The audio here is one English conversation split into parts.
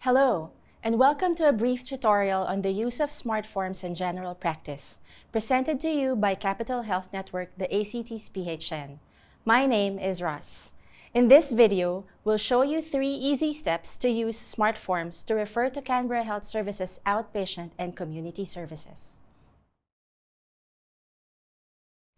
Hello, and welcome to a brief tutorial on the use of SmartForms in general practice, presented to you by Capital Health Network, the ACT's PHN. My name is Ross. In this video, we'll show you 3 easy steps to use SmartForms to refer to Canberra Health Services outpatient and community services.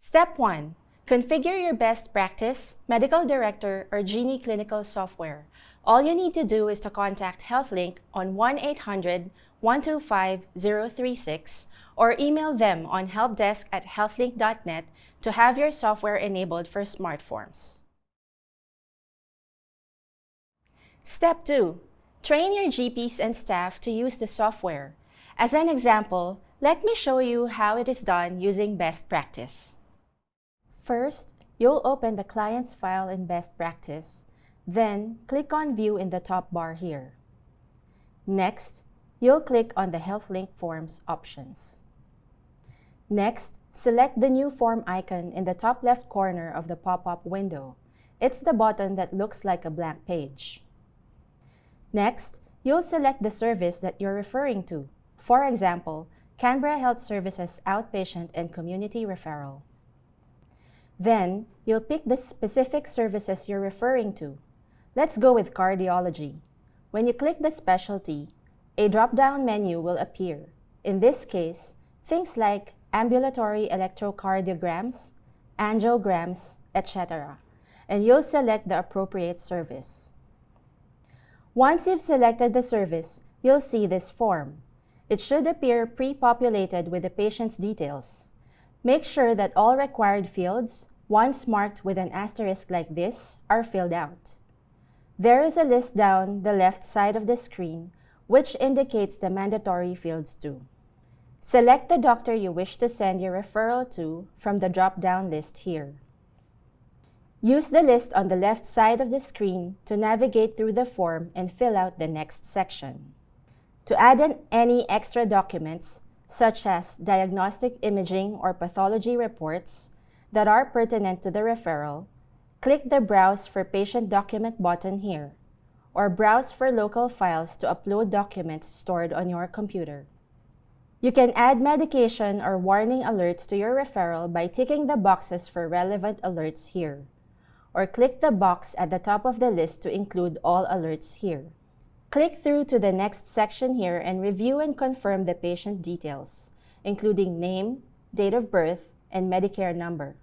Step 1. Configure your best practice, medical director, or Genie clinical software. All you need to do is to contact HealthLink on 1-800-125-036 or email them on helpdesk@healthlink.net to have your software enabled for SmartForms. Step 2. Train your GPs and staff to use the software. As an example, let me show you how it is done using best practice. First, you'll open the client's file in best practice. Then, click on View in the top bar here. Next, you'll click on the HealthLink Forms options. Next, select the new form icon in the top left corner of the pop-up window. It's the button that looks like a blank page. Next, you'll select the service that you're referring to. For example, Canberra Health Services Outpatient and Community Referral. Then, you'll pick the specific services you're referring to. Let's go with cardiology. When you click the specialty, a drop-down menu will appear. In this case, things like ambulatory electrocardiograms, angiograms, etc. And you'll select the appropriate service. Once you've selected the service, you'll see this form. It should appear pre-populated with the patient's details. Make sure that all required fields, once marked with an asterisk like this, are filled out. There is a list down the left side of the screen, which indicates the mandatory fields too. Select the doctor you wish to send your referral to from the drop-down list here. Use the list on the left side of the screen to navigate through the form and fill out the next section. To add any extra documents, such as diagnostic imaging or pathology reports that are pertinent to the referral, click the Browse for Patient Document button here, or browse for local files to upload documents stored on your computer. You can add medication or warning alerts to your referral by ticking the boxes for relevant alerts here, or click the box at the top of the list to include all alerts here. Click through to the next section here and review and confirm the patient details, including name, date of birth, and Medicare number.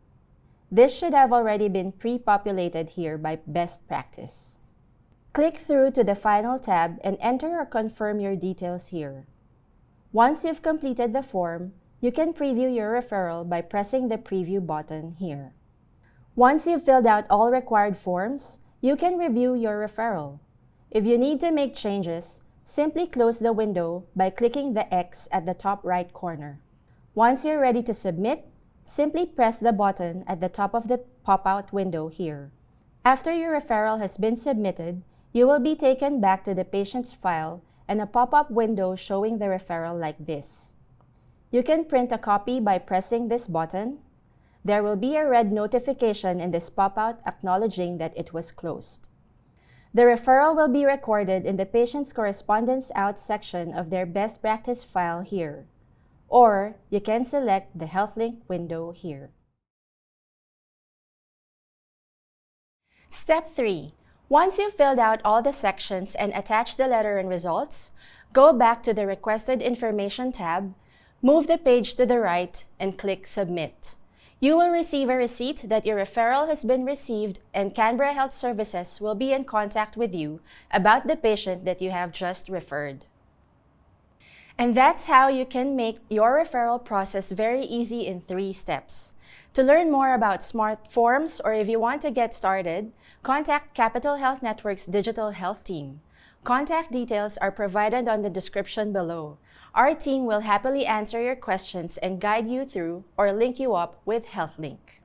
This should have already been pre-populated here by best practice. Click through to the final tab and enter or confirm your details here. Once you've completed the form, you can preview your referral by pressing the preview button here. Once you've filled out all required forms, you can review your referral. If you need to make changes, simply close the window by clicking the X at the top right corner. Once you're ready to submit, simply press the button at the top of the pop-out window here. After your referral has been submitted, you will be taken back to the patient's file and a pop-up window showing the referral like this. You can print a copy by pressing this button. There will be a red notification in this pop-out acknowledging that it was closed. The referral will be recorded in the patient's correspondence out section of their best practice file here, or you can select the HealthLink window here. Step 3. Once you've filled out all the sections and attached the letter and results, go back to the Requested Information tab, move the page to the right, and click Submit. You will receive a receipt that your referral has been received, and Canberra Health Services will be in contact with you about the patient that you have just referred. And that's how you can make your referral process very easy in 3 steps. To learn more about SmartForms, or if you want to get started, contact Capital Health Network's digital health team. Contact details are provided on the description below. Our team will happily answer your questions and guide you through or link you up with HealthLink.